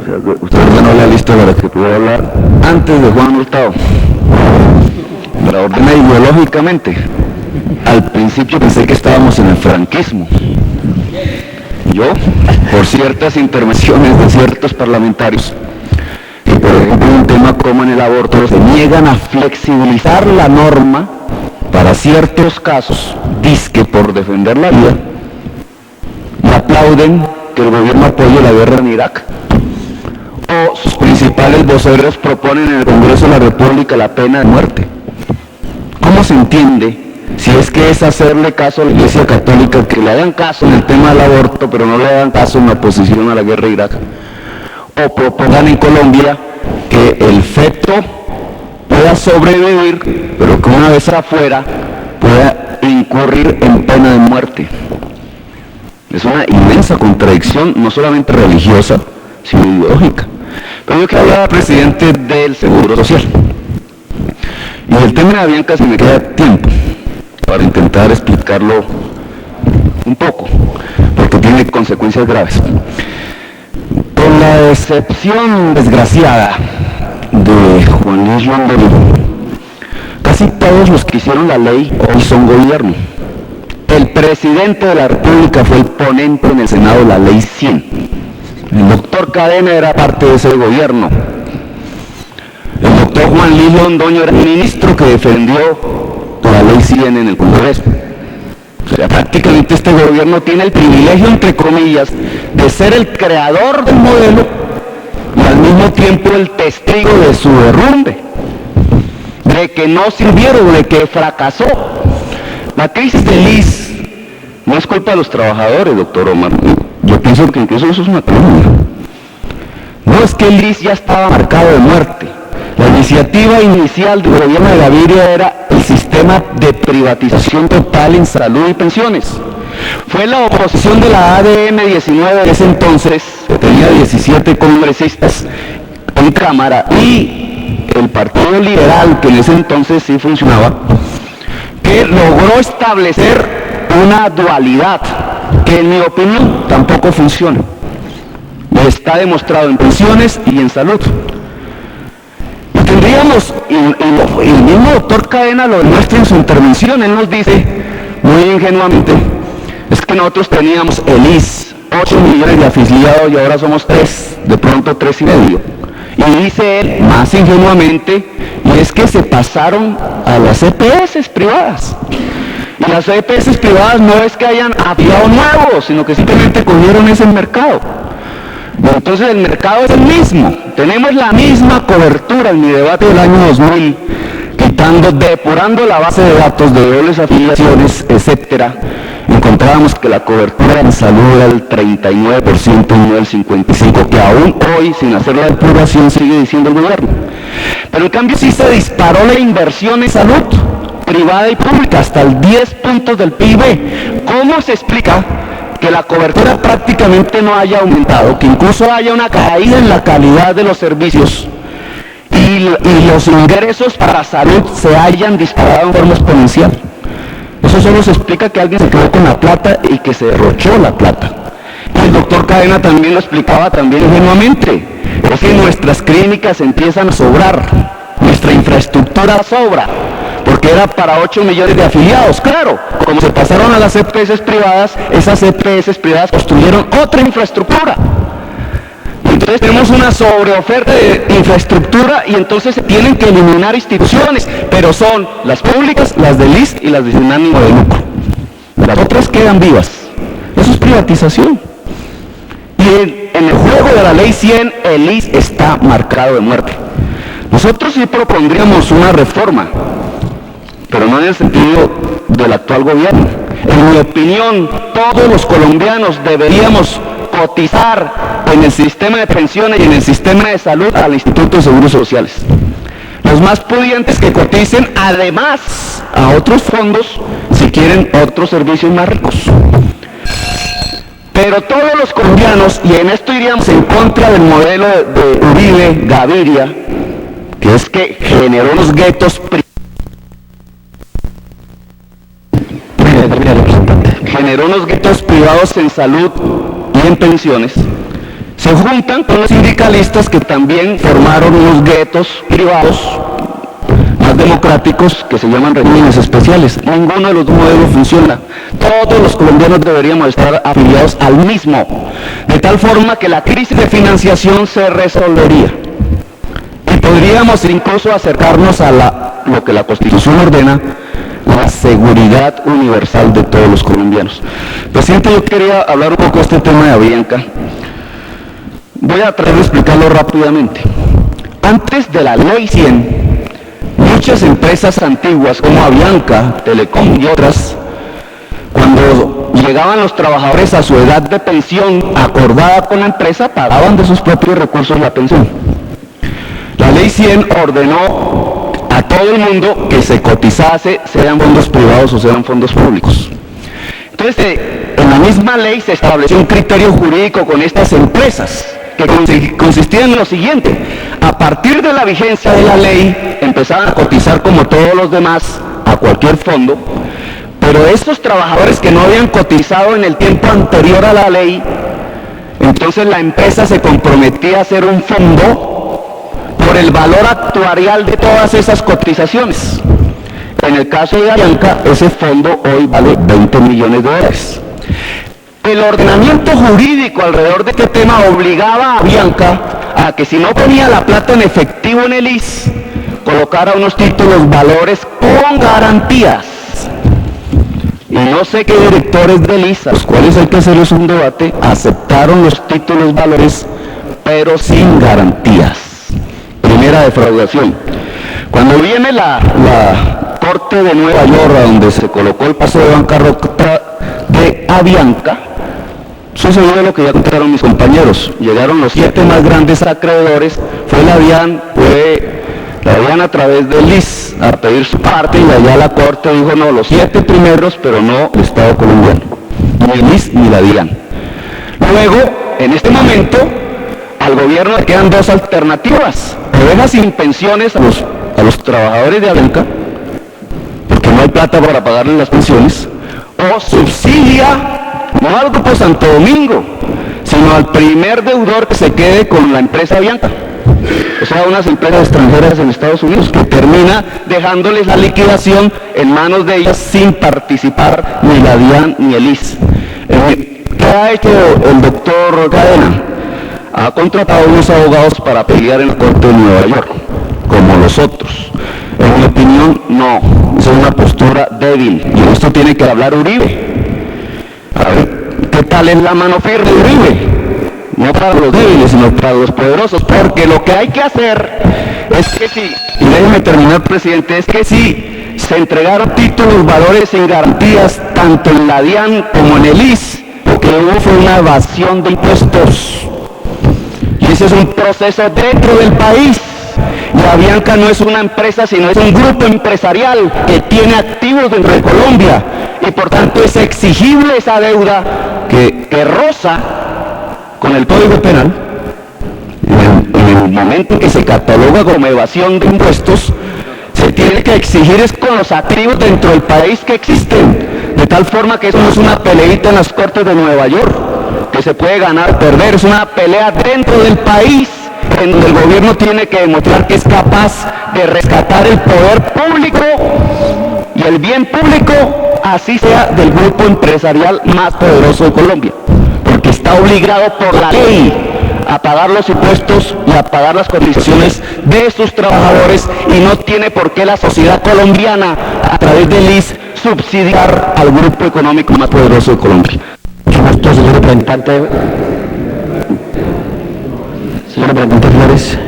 sea, usted ordenó la lista para que pudiera hablar antes de Juan Hurtado. Para ordenar ideológicamente. Al principio pensé que estábamos en el franquismo. Yo, por ciertas intervenciones de ciertos parlamentarios, y por ejemplo un tema como en el aborto, se niegan a flexibilizar la norma para ciertos casos, dizque por defender la vida, y aplauden que el gobierno apoye la guerra en Irak. O sus principales voceros proponen en el Congreso de la República la pena de muerte. ¿Cómo se entiende si es que es hacerle caso a la Iglesia Católica, que le hagan caso en el tema del aborto, pero no le hagan caso en la oposición a la guerra de Irak? O propongan en Colombia que el feto pueda sobrevivir, pero que una vez afuera pueda incurrir en pena de muerte. Es una inmensa contradicción, no solamente religiosa, sino ideológica. Pero yo quiero hablar al presidente del Seguro Social. Y el tema de Avianca, si me queda tiempo para intentar explicarlo un poco, porque tiene consecuencias graves. Con la excepción desgraciada de Juan Luis Londoño, casi todos los que hicieron la ley hoy son gobierno. El presidente de la República fue el ponente en el Senado de la ley 100. El doctor Cadena era parte de ese gobierno. El doctor Juan Luis Londoño era el ministro que defendió la ley 100 en el Congreso. O sea, prácticamente este gobierno tiene el privilegio, entre comillas, de ser el creador del modelo y al mismo tiempo el testigo de su derrumbe, de que no sirvieron, de que fracasó. La crisis del IS no es culpa de los trabajadores, doctor Omar. Yo pienso que incluso eso es una calumnia. No es que el IS ya estaba marcado de muerte. La iniciativa inicial del gobierno de Gaviria era el sistema de privatización total en salud y pensiones. Fue la oposición de la ADM 19 de ese entonces, que tenía 17 congresistas en Cámara, y el Partido Liberal, que en ese entonces sí funcionaba, que logró establecer una dualidad que en mi opinión tampoco funciona. Está demostrado en pensiones y en salud. Tendríamos, y el mismo doctor Cadena lo demuestra en su intervención, él nos dice muy ingenuamente, es que nosotros teníamos el IS, 8 millones de afiliados y ahora somos 3, de pronto 3,5. Y dice él, más ingenuamente, y es que se pasaron a las EPS privadas. Y las EPS privadas no es que hayan afiliados nuevos, sino que simplemente cogieron ese mercado. Entonces el mercado es el mismo, tenemos la misma cobertura en mi debate del año 2000, depurando la base de datos de dobles afiliaciones, etcétera. Encontrábamos que la cobertura en salud era del 39% y no del 55%, que aún hoy, sin hacer la depuración, sigue diciendo el gobierno. Pero en cambio sí se disparó la inversión en salud, privada y pública, hasta el 10 puntos del PIB. ¿Cómo se explica que la cobertura prácticamente no haya aumentado, que incluso haya una caída en la calidad de los servicios y los ingresos para salud se hayan disparado en forma exponencial? Eso solo se explica que alguien se quedó con la plata y que se derrochó la plata. Y el doctor Cadena también lo explicaba también ingenuamente, es que nuestras clínicas empiezan a sobrar, nuestra infraestructura sobra, porque era para 8 millones de afiliados. Claro, como se pasaron a las EPS privadas, esas EPS privadas construyeron otra infraestructura. Entonces tenemos una sobreoferta de infraestructura y entonces se tienen que eliminar instituciones, pero son las públicas, las del ISSSTE y las de sin ánimo de lucro. Las otras quedan vivas. Eso es privatización. Y en el juego de la ley 100, el ISSSTE está marcado de muerte. Nosotros sí propondríamos una reforma, pero no en el sentido del actual gobierno. En mi opinión, todos los colombianos deberíamos cotizar en el sistema de pensiones y en el sistema de salud al Instituto de Seguros Sociales. Los más pudientes que coticen, además, a otros fondos, si quieren otros servicios más ricos. Pero todos los colombianos, y en esto iríamos en contra del modelo de Uribe, Gaviria, que es que generó los guetos privados en salud y en pensiones, se juntan con los sindicalistas que también formaron unos guetos privados más democráticos que se llaman regímenes especiales. Ninguno de los dos modelos funciona. Todos los colombianos deberíamos estar afiliados al mismo, de tal forma que la crisis de financiación se resolvería. Y podríamos incluso acercarnos a lo que la Constitución ordena, la seguridad universal de todos los colombianos. Presidente, yo quería hablar un poco de este tema de Avianca. Voy a tratar de explicarlo rápidamente. Antes de la Ley 100, muchas empresas antiguas como Avianca, Telecom y otras, cuando llegaban los trabajadores a su edad de pensión acordada con la empresa, pagaban de sus propios recursos la pensión. La Ley 100 ordenó a todo el mundo que se cotizase, sean fondos privados o sean fondos públicos. Entonces, en la misma ley se estableció un criterio jurídico con estas empresas, que consistía en lo siguiente: a partir de la vigencia de la ley, empezaban a cotizar como todos los demás a cualquier fondo, pero estos trabajadores que no habían cotizado en el tiempo anterior a la ley, entonces la empresa se comprometía a hacer un fondo por el valor actuarial de todas esas cotizaciones. En el caso de Avianca, ese fondo hoy vale 20 millones de dólares. El ordenamiento jurídico alrededor de este tema obligaba a Avianca a que si no ponía la plata en efectivo en el IS, colocara unos títulos valores con garantías. Y no sé qué directores del IS, a los cuales hay que hacerles un debate, aceptaron los títulos valores, pero sin garantías. Primera defraudación. Cuando viene la Corte de Nueva York, donde se colocó el paso de bancarrota de Avianca, sucedió lo que ya contaron mis compañeros. Llegaron los 7 más grandes acreedores, fue la DIAN a través del IS a pedir su parte, y allá la Corte dijo no, los 7 primeros, pero no el Estado colombiano, ni el IS ni la DIAN. Luego, en este momento, al gobierno le quedan 2 alternativas: o deja sin pensiones a los trabajadores de Avianca, porque no hay plata para pagarles las pensiones, o subsidia no al Grupo Santo Domingo, sino al primer deudor que se quede con la empresa Avianca, o sea, unas empresas extranjeras en Estados Unidos, que termina dejándoles la liquidación en manos de ellas sin participar ni la DIAN ni el IS. ¿Qué ha hecho el doctor Cadena? Ha contratado unos abogados para pelear en la Corte de Nueva York, como los otros. En mi opinión, no, esa es una postura débil, y esto tiene que hablar Uribe. A ver, ¿qué tal es la mano firme de Uribe? No para los débiles, sino para los poderosos, porque lo que hay que hacer es que si, y déjeme terminar, presidente, es que si se entregaron títulos, valores sin garantías, tanto en la DIAN como en el IS, lo que hubo fue una evasión de impuestos. Y ese es un proceso dentro del país. Y Avianca no es una empresa, sino es un grupo empresarial que tiene activos dentro de Colombia, y por tanto es exigible esa deuda que roza con el Código Penal. En el momento en que se cataloga como evasión de impuestos, se tiene que exigir es con los activos dentro del país que existen, de tal forma que eso no es una peleita en las Cortes de Nueva York, que se puede ganar o perder, es una pelea dentro del país, en donde el gobierno tiene que demostrar que es capaz de rescatar el poder público y el bien público, así sea del grupo empresarial más poderoso de Colombia, porque está obligado por la ley a pagar los impuestos y a pagar las cotizaciones de sus trabajadores, y no tiene por qué la sociedad colombiana, a través del IS, subsidiar al grupo económico más poderoso de Colombia. Mucho gusto, señor representante. Señor representante Flores.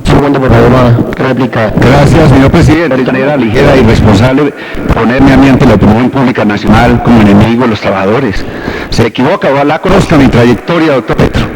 Segundo, por favor, réplica. Gracias, señor presidente. De manera ligera y responsable ponerme a mí ante la opinión pública nacional como enemigo de los trabajadores. Se equivoca, ojalá conozca mi trayectoria, doctor Petro,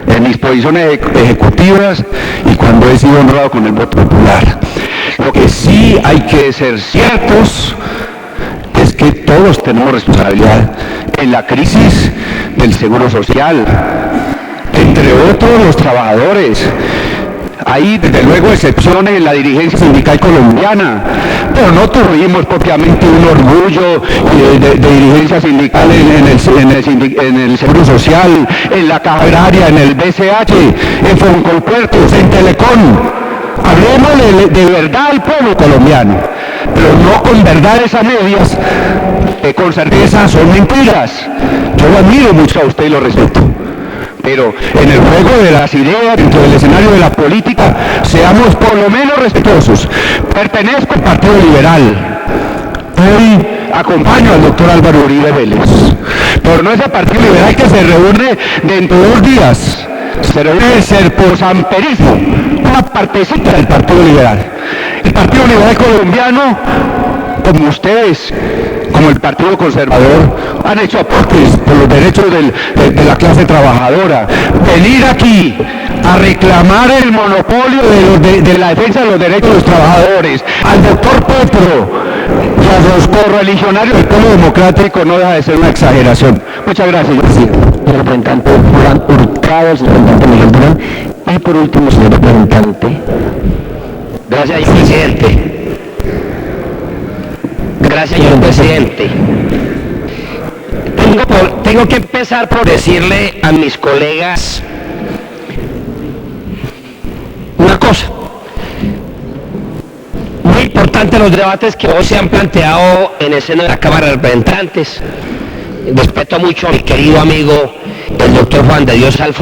en mis posiciones ejecutivas y cuando he sido honrado con el voto popular. Lo que sí hay que ser ciertos es que todos tenemos responsabilidad en la crisis del seguro social, entre otros los trabajadores. Hay desde luego excepciones en la dirigencia sindical colombiana, pero no tuvimos propiamente un orgullo de dirigencia sindical en el Seguro Social, en la Caja Agraria, en el BCH, en Foncolpuertos, en Telecom. Hablemos de verdad al pueblo colombiano, pero no con verdades a medias, que con certeza son mentiras. Yo lo admiro mucho a usted y lo respeto. Pero en el juego de las ideas, dentro del escenario de la política, seamos por lo menos respetuosos. Pertenezco al Partido Liberal. Hoy acompaño al doctor Álvaro Uribe Vélez. Pero no es el Partido Liberal que se reúne dentro de 2 días. Se reúne el serposamperismo, una partecita del Partido Liberal. El Partido Liberal colombiano, como ustedes, como el Partido Conservador, han hecho aportes por los derechos de la clase trabajadora. Venir aquí a reclamar el monopolio de la defensa de los derechos de los trabajadores, al doctor Petro y a los correligionarios del pueblo democrático no deja de ser una exageración. Muchas gracias. El representante Juan Hurtado, el representante Miguel Durán, y por último, señor representante. Gracias, señor presidente. Gracias, señor presidente. Tengo que empezar por decirle a mis colegas una cosa. Muy importante los debates que hoy se han planteado en el seno de la Cámara de Representantes. Respeto mucho a mi querido amigo, el doctor Juan de Dios Alfonso.